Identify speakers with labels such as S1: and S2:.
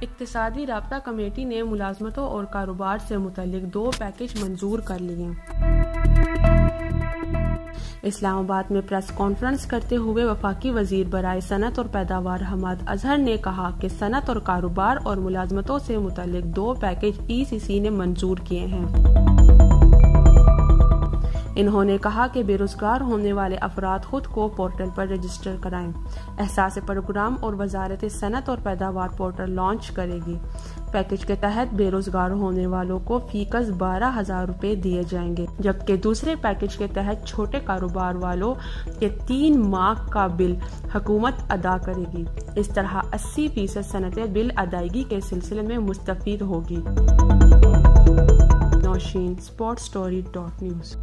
S1: اقتصادی رابطہ کمیٹی نے ملازمتوں اور کاروبار سے متعلق 2 پیکج منظور کر لیے۔ اسلام آباد میں پریس کانفرنس کرتے ہوئے وفاقی وزیر برائے صنعت اور پیداوار حماد اظہر نے کہا کہ صنعت اور کاروبار اور ملازمتوں سے متعلق 2 پیکج ECC نے منظور کیے ہیں۔ انہوں نے کہا کہ بے روزگار ہونے والے افراد خود کو پورٹل پر رجسٹر کرائیں۔ احساس پروگرام اور وزارت صنعت اور پیداوار پورٹل لانچ کرے گی۔ پیکج کے تحت بے روزگار ہونے والوں کو فی کس 12,000 روپے دیے جائیں گے، جبکہ دوسرے پیکج کے تحت چھوٹے کاروبار والوں کے 3 ماہ کا بل حکومت ادا کرے گی۔ اس طرح 80% صنعتیں بل ادائیگی کے سلسلے میں مستفید ہوگی۔ نوشین، sportstory.news